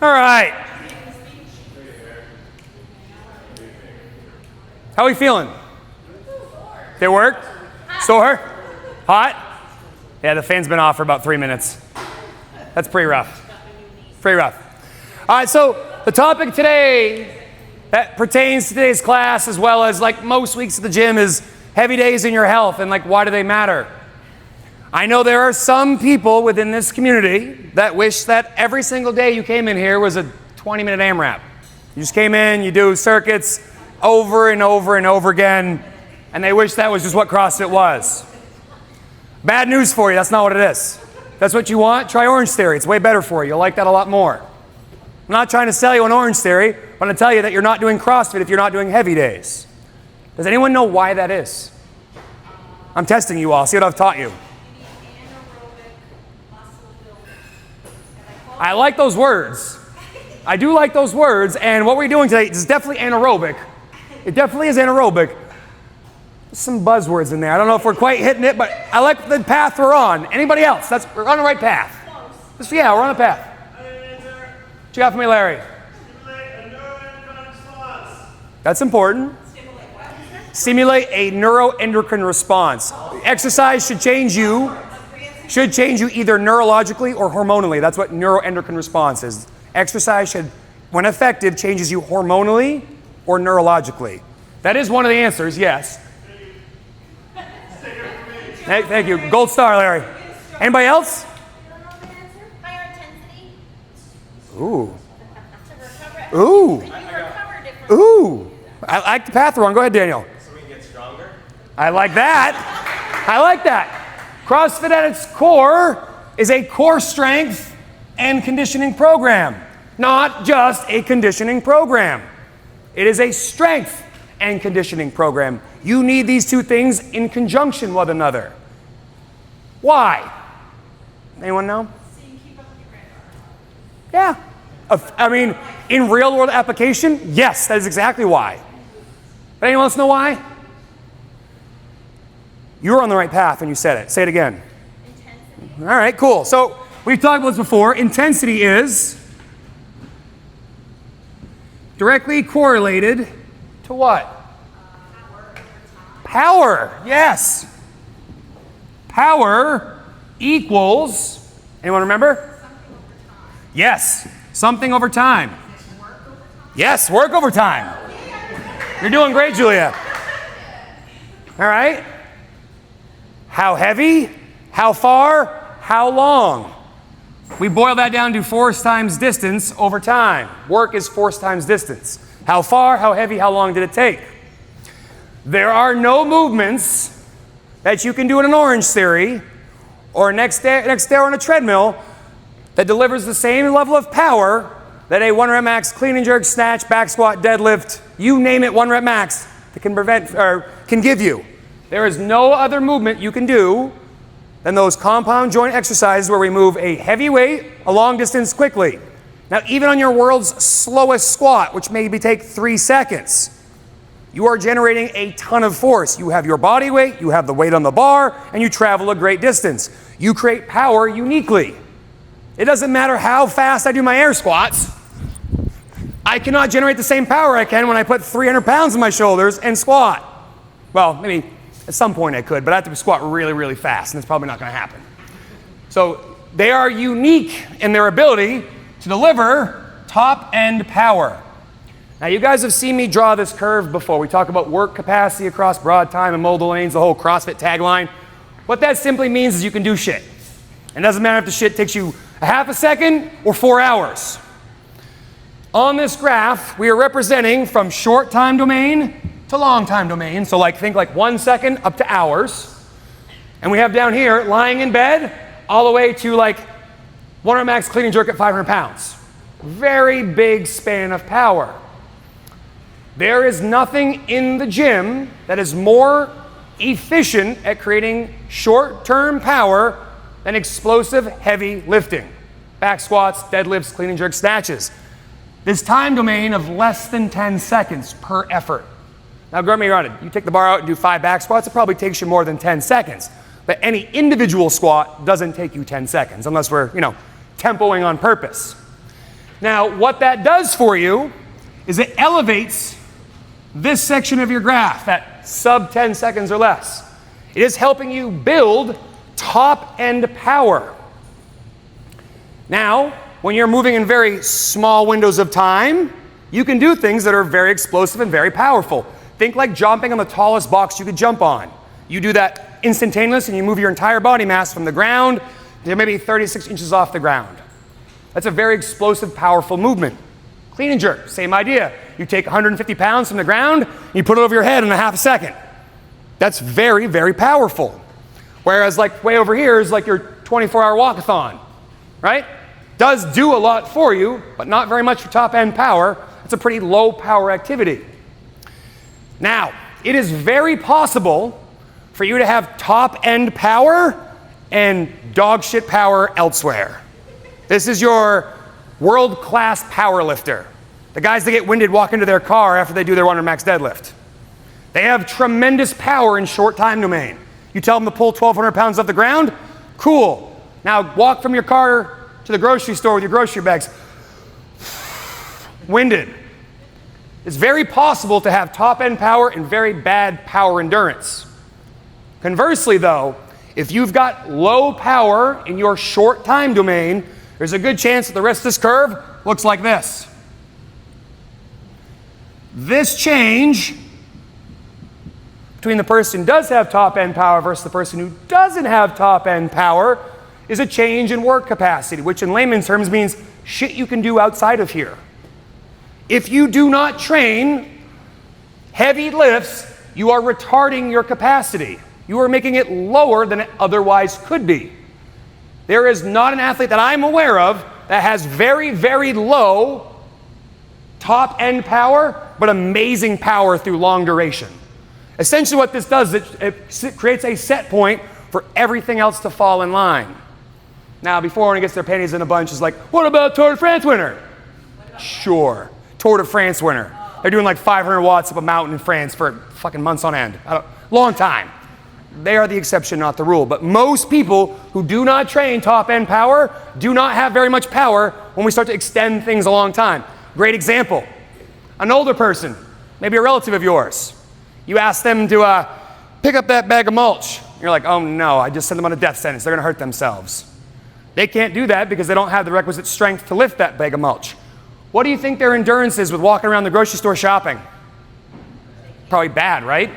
All right. How are we feeling? Did it work? Sore? Hot? Yeah, the fan's been off for about 3 minutes. That's pretty rough. Pretty rough. All right, so the topic today that pertains to today's class, as well as like most weeks at the gym, is heavy days in your health and like why do they matter? I know there are some people within this community that wish that every single day you came in here was a 20-minute AMRAP. You just came in, you do circuits over and over and over again, and they wish that was just what CrossFit was. Bad news for you, that's not what it is. That's what you want? Try Orange Theory. It's way better for you. You'll like that a lot more. I'm not trying to sell you on Orange Theory, but I'm going to tell you that you're not doing CrossFit if you're not doing heavy days. Does anyone know why that is? I'm testing you all. See what I've taught you. I like those words. I do like those words, and what we're doing today is definitely anaerobic. It definitely is anaerobic. There's some buzzwords in there. I don't know if we're quite hitting it, but I like the path we're on. Anybody else? We're on the right path. Yeah, we're on the path. What you got for me, Larry? That's important. Stimulate a neuroendocrine response. Exercise should change you either neurologically or hormonally. That's what neuroendocrine response is. Exercise should, when effective, changes you hormonally or neurologically. That is one of the answers, yes. Thank you. Gold star, Larry. Anybody else? Higher intensity. Ooh. Ooh. Ooh. I like the path we're on. Go ahead, Daniel. So we can get stronger? I like that. I like that. CrossFit at its core is a core strength and conditioning program, not just a conditioning program. It is a strength and conditioning program. You need these two things in conjunction with one another. Why? Anyone know? So you keep up with your grandma. Yeah. I mean, in real world application, yes, that is exactly why. But anyone else know why? You were on the right path when you said it. Say it again. Intensity. All right, cool. So we've talked about this before. Intensity is directly correlated to what? Power. Yes. Power equals, anyone remember? Yes. Something over time. Yes, work over time. You're doing great, Julia. All right. How heavy, how far, how long? We boil that down to force times distance over time. Work is force times distance. How far, how heavy, how long did it take? There are no movements that you can do in an Orange Theory or next day on a treadmill that delivers the same level of power that a 1 rep max clean and jerk, snatch, back squat, deadlift, you name it, 1 rep max, that can give you. There is no other movement you can do than those compound joint exercises where we move a heavy weight a long distance quickly. Now, even on your world's slowest squat, which maybe take 3 seconds, you are generating a ton of force. You have your body weight, you have the weight on the bar, and you travel a great distance. You create power uniquely. It doesn't matter how fast I do my air squats. I cannot generate the same power I can when I put 300 pounds on my shoulders and squat. Well, maybe at some point I could, but I have to squat really, really fast, and it's probably not going to happen. So they are unique in their ability to deliver top-end power. Now, you guys have seen me draw this curve before. We talk about work capacity across broad time and mobile lanes, the whole CrossFit tagline. What that simply means is you can do shit. And it doesn't matter if the shit takes you a half a second or 4 hours. On this graph, we are representing from short time domain to long time domain. So think 1 second up to hours. And we have down here, lying in bed, all the way to 1 rep max clean and jerk at 500 pounds. Very big span of power. There is nothing in the gym that is more efficient at creating short-term power than explosive heavy lifting. Back squats, deadlifts, clean and jerk snatches. This time domain of less than 10 seconds per effort. Now, get me right, you take the bar out and do 5 back squats, it probably takes you more than 10 seconds. But any individual squat doesn't take you 10 seconds unless we're, tempoing on purpose. Now, what that does for you is it elevates this section of your graph at sub 10 seconds or less. It is helping you build top end power. Now, when you're moving in very small windows of time, you can do things that are very explosive and very powerful. Think like jumping on the tallest box you could jump on. You do that instantaneously and you move your entire body mass from the ground to maybe 36 inches off the ground. That's a very explosive, powerful movement. Clean and jerk, same idea. You take 150 pounds from the ground, you put it over your head in a half a second. That's very, very powerful. Whereas like way over here is like your 24-hour walkathon, right? Does do a lot for you, but not very much for top end power. It's a pretty low power activity. Now, it is very possible for you to have top end power and dog shit power elsewhere. This is your world-class power lifter. The guys that get winded walk into their car after they do their 100 max deadlift. They have tremendous power in short time domain. You tell them to pull 1,200 pounds off the ground, cool. Now walk from your car to the grocery store with your grocery bags. Winded. It's very possible to have top end power and very bad power endurance. Conversely though, if you've got low power in your short time domain, there's a good chance that the rest of this curve looks like this. This change between the person who does have top end power versus the person who doesn't have top end power is a change in work capacity, which in layman's terms means shit you can do outside of here. If you do not train heavy lifts, you are retarding your capacity. You are making it lower than it otherwise could be. There is not an athlete that I'm aware of that has very, very low top end power, but amazing power through long duration. Essentially what this does is it creates a set point for everything else to fall in line. Now, before one gets their panties in a bunch, is like, what about Tour de France winner? Sure, Tour de France winner. They're doing like 500 watts up a mountain in France for fucking months on end. Long time. They are the exception, not the rule. But most people who do not train top end power do not have very much power when we start to extend things a long time. Great example. An older person, maybe a relative of yours. You ask them to pick up that bag of mulch. You're like, oh no, I just sent them on a death sentence. They're going to hurt themselves. They can't do that because they don't have the requisite strength to lift that bag of mulch. What do you think their endurance is with walking around the grocery store shopping? Probably bad, right?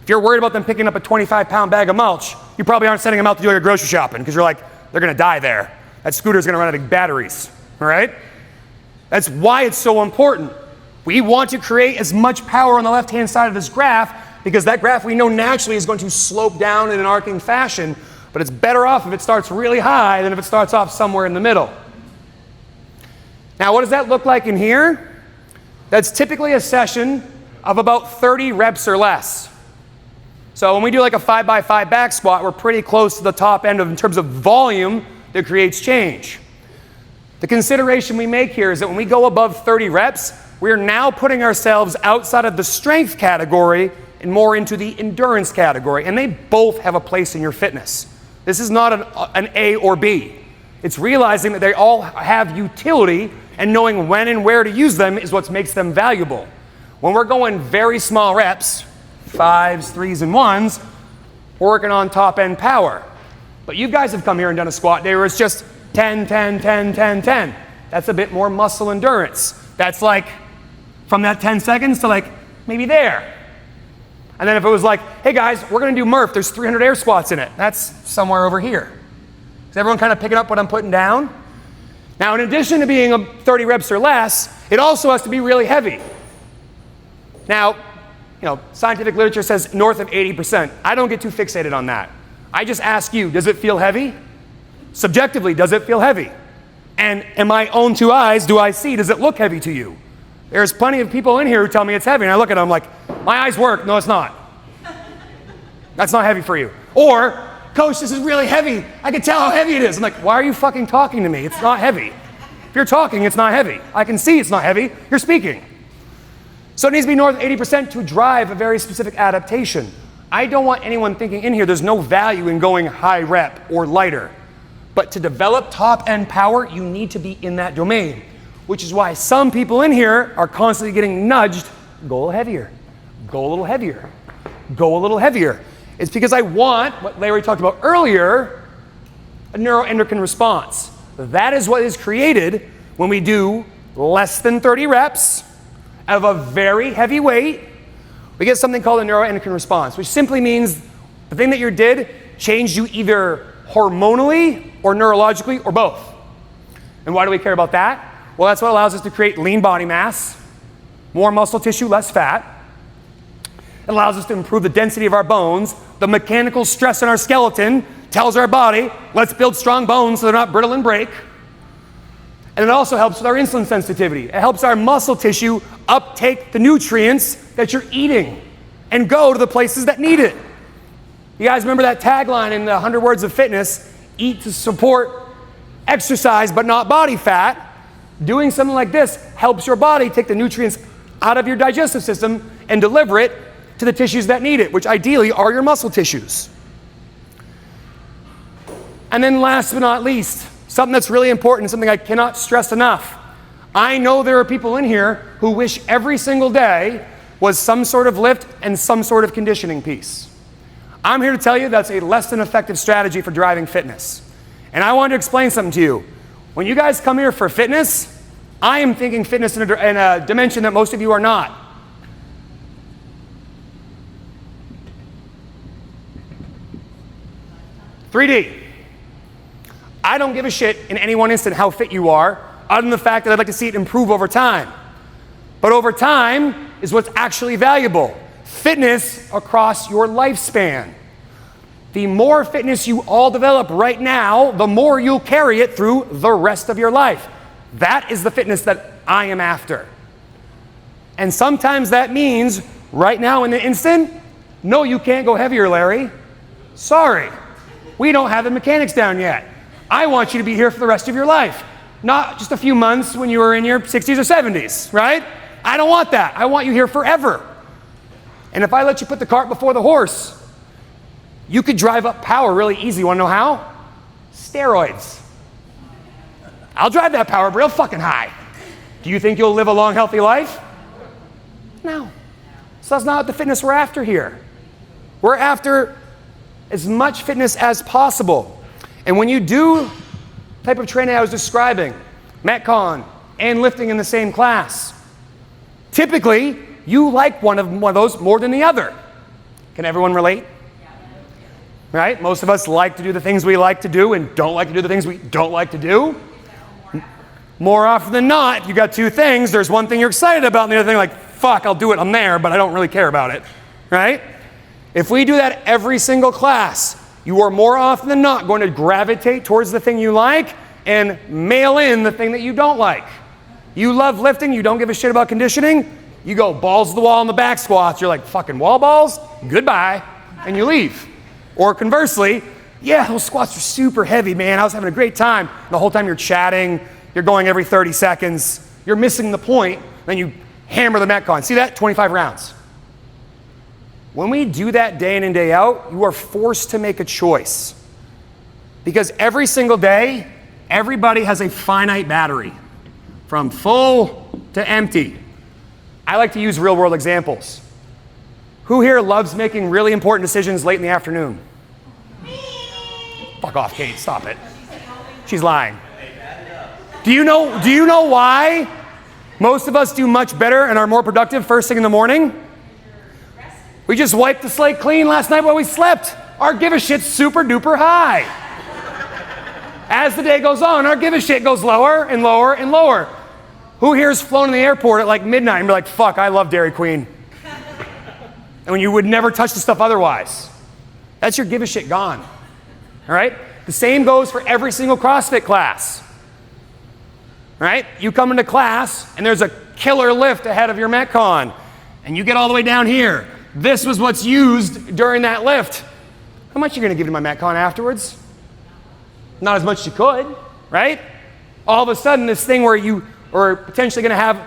If you're worried about them picking up a 25-pound bag of mulch, you probably aren't sending them out to do your grocery shopping because you're like, they're going to die there. That scooter's going to run out of batteries, all right? That's why it's so important. We want to create as much power on the left-hand side of this graph because that graph we know naturally is going to slope down in an arcing fashion, but it's better off if it starts really high than if it starts off somewhere in the middle. Now, what does that look like in here? That's typically a session of about 30 reps or less. So when we do like a 5x5 back squat, we're pretty close to the top end in terms of volume that creates change. The consideration we make here is that when we go above 30 reps, we're now putting ourselves outside of the strength category and more into the endurance category, and they both have a place in your fitness. This is not an A or B. It's realizing that they all have utility, and knowing when and where to use them is what makes them valuable. When we're going very small reps, 5s, 3s, and 1s, we're working on top end power. But you guys have come here and done a squat day where it's just 10, 10, 10, 10, 10. That's a bit more muscle endurance. That's like from that 10 seconds to like maybe there. And then if it was like, hey guys, we're gonna do Murph, there's 300 air squats in it. That's somewhere over here. Is everyone kind of picking up what I'm putting down? Now, in addition to being 30 reps or less, it also has to be really heavy. Now, scientific literature says north of 80%. I don't get too fixated on that. I just ask you, does it feel heavy? Subjectively, does it feel heavy? And in my own two eyes, do I see, does it look heavy to you? There's plenty of people in here who tell me it's heavy, and I look at them like, my eyes work. No, it's not. That's not heavy for you. Or, coach, this is really heavy. I can tell how heavy it is. I'm like, why are you fucking talking to me? It's not heavy. If you're talking, it's not heavy. I can see it's not heavy. You're speaking. So it needs to be north of 80% to drive a very specific adaptation. I don't want anyone thinking in here there's no value in going high rep or lighter. But to develop top end power, you need to be in that domain. which is why some people in here are constantly getting nudged, go a little heavier, go a little heavier, go a little heavier. It's because I want, what Larry talked about earlier, a neuroendocrine response. That is what is created when we do less than 30 reps of a very heavy weight. We get something called a neuroendocrine response, which simply means the thing that you did changed you either hormonally or neurologically or both. And why do we care about that? Well, that's what allows us to create lean body mass, more muscle tissue, less fat. It allows us to improve the density of our bones. The mechanical stress in our skeleton tells our body, let's build strong bones so they're not brittle and break. And it also helps with our insulin sensitivity. It helps our muscle tissue uptake the nutrients that you're eating and go to the places that need it. You guys remember that tagline in the 100 Words of Fitness, eat to support exercise but not body fat. Doing something like this helps your body take the nutrients out of your digestive system and deliver it to the tissues that need it, which ideally are your muscle tissues. And then last but not least, something that's really important, something I cannot stress enough. I know there are people in here who wish every single day was some sort of lift and some sort of conditioning piece. I'm here to tell you that's a less than effective strategy for driving fitness. And I want to explain something to you. When you guys come here for fitness, I am thinking fitness in a dimension that most of you are not. "3D. I don't give a shit in any one instant how fit you are, other than the fact that I'd like to see it improve over time. But over time is what's actually valuable. Fitness across your lifespan. The more fitness you all develop right now, the more you'll carry it through the rest of your life. That is the fitness that I am after. And sometimes that means right now in the instant, no, you can't go heavier, Larry. Sorry. We don't have the mechanics down yet. I want you to be here for the rest of your life, not just a few months when you were in your 60s or 70s, right? I don't want that. I want you here forever. And if I let you put the cart before the horse, you could drive up power really easy. You want to know how? Steroids. I'll drive that power up real fucking high. Do you think you'll live a long, healthy life? No. So that's not what the fitness we're after here. We're after as much fitness as possible. And when you do the type of training I was describing, Metcon and lifting in the same class, typically you like one of those more than the other. Can everyone relate? Right? Most of us like to do the things we like to do and don't like to do the things we don't like to do. More often than not, if you got two things, there's one thing you're excited about and the other thing like, fuck, I'll do it, I'm there, but I don't really care about it. Right? If we do that every single class, you are more often than not going to gravitate towards the thing you like and mail in the thing that you don't like. You love lifting, you don't give a shit about conditioning, you go balls to the wall in the back squats, you're like, fucking wall balls, goodbye, and you leave. Or conversely, yeah, those squats are super heavy, man, I was having a great time. And the whole time you're chatting, you're going every 30 seconds, you're missing the point, then you hammer the Metcon. See that? 25 rounds. When we do that day in and day out, you are forced to make a choice. Because every single day, everybody has a finite battery, from full to empty. I like to use real world examples. Who here loves making really important decisions late in the afternoon? Fuck off, Kate, stop it. She's lying. Do you know why most of us do much better and are more productive first thing in the morning? We just wiped the slate clean last night while we slept. Our give a shit's super duper high. As the day goes on, our give a shit goes lower and lower and lower. Who here has flown in the airport at like midnight and be like, fuck, I love Dairy Queen. And when you would never touch the stuff otherwise. That's your give a shit gone. All right? The same goes for every single CrossFit class. All right? You come into class and there's a killer lift ahead of your Metcon and you get all the way down here. This was what's used during that lift. How much are you going to give to my Metcon afterwards? Not as much as you could, right? All of a sudden, this thing where you are potentially going to have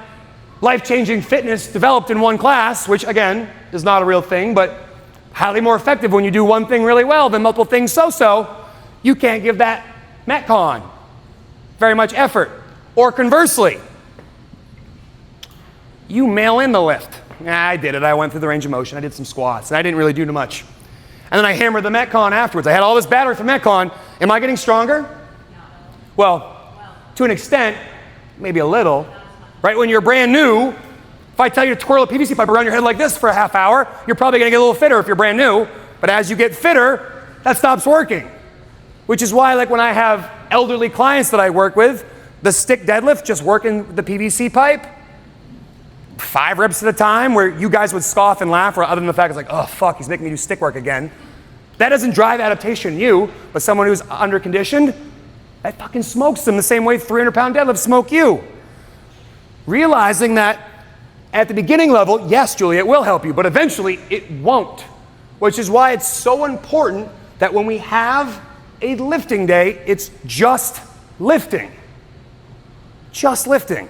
life-changing fitness developed in one class, which again, is not a real thing, but highly more effective when you do one thing really well than multiple things so-so, you can't give that Metcon very much effort. Or conversely, You mail in the lift. I did it. I went through the range of motion. I did some squats, and I didn't really do too much. And then I hammered the Metcon afterwards. I had all this battery from Metcon. Am I getting stronger? No. Well, to an extent, maybe a little. Right when you're brand new, if I tell you to twirl a PVC pipe around your head like this for a half hour, you're probably going to get a little fitter if you're brand new. But as you get fitter, that stops working. Which is why, like when I have elderly clients that I work with, the stick deadlift, just working the PVC pipe, 5 reps at a time, where you guys would scoff and laugh, or other than the fact it's like, oh fuck, he's making me do stick work again. That doesn't drive adaptation in you, but someone who's under conditioned, that fucking smokes them the same way 300-pound deadlifts smoke you. Realizing that at the beginning level, yes, Julia, it will help you, but eventually it won't. Which is why it's so important that when we have a lifting day, it's just lifting. Just lifting.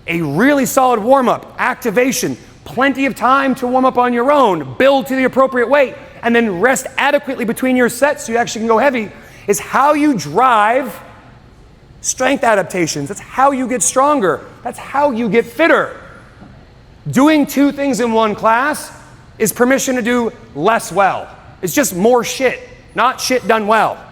A really solid warm-up, activation, plenty of time to warm up on your own, build to the appropriate weight, and then rest adequately between your sets so you actually can go heavy, is how you drive strength adaptations. That's how you get stronger. That's how you get fitter. Doing 2 things in one class is permission to do less well. It's just more shit, not shit done well.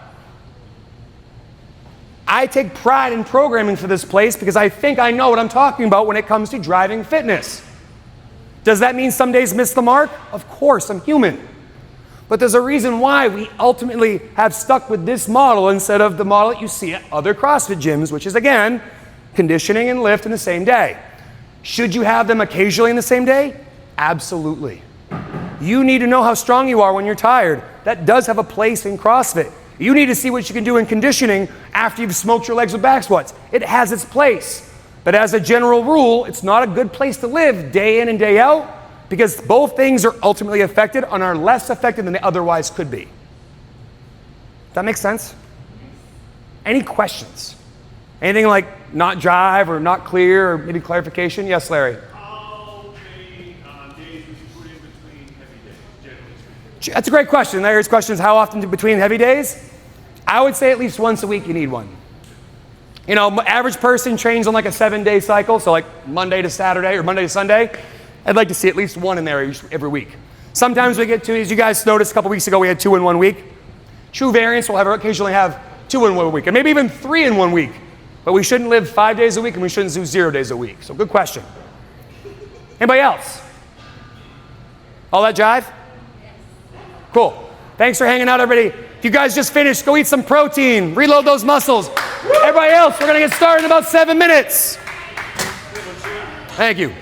I take pride in programming for this place because I think I know what I'm talking about when it comes to driving fitness. Does that mean some days miss the mark? Of course, I'm human. But there's a reason why we ultimately have stuck with this model instead of the model that you see at other CrossFit gyms, which is, again, conditioning and lift in the same day. Should you have them occasionally in the same day? Absolutely. You need to know how strong you are when you're tired. That does have a place in CrossFit. You need to see what you can do in conditioning after you've smoked your legs with back squats. It has its place. But as a general rule, it's not a good place to live day in and day out because both things are ultimately affected and are less affected than they otherwise could be. Does that make sense? Any questions? Anything like not drive or not clear or maybe clarification? Yes, Larry. How many days would you put in between heavy days, generally speaking? That's a great question. Larry's question is how often between heavy days? I would say at least once a week you need one. You know, average person trains on like a 7-day cycle, so like Monday to Saturday or Monday to Sunday. I'd like to see at least one in there every week. Sometimes we get 2, as you guys noticed a couple weeks ago, we had 2 in 1 week. True variance will occasionally have 2 in 1 week, and maybe even 3 in 1 week. But we shouldn't live 5 days a week and we shouldn't do 0 days a week. So good question. Anybody else? All that jive? Cool. Thanks for hanging out, everybody. If you guys just finished, go eat some protein, reload those muscles. Everybody else, we're gonna get started in about 7 minutes. Thank you.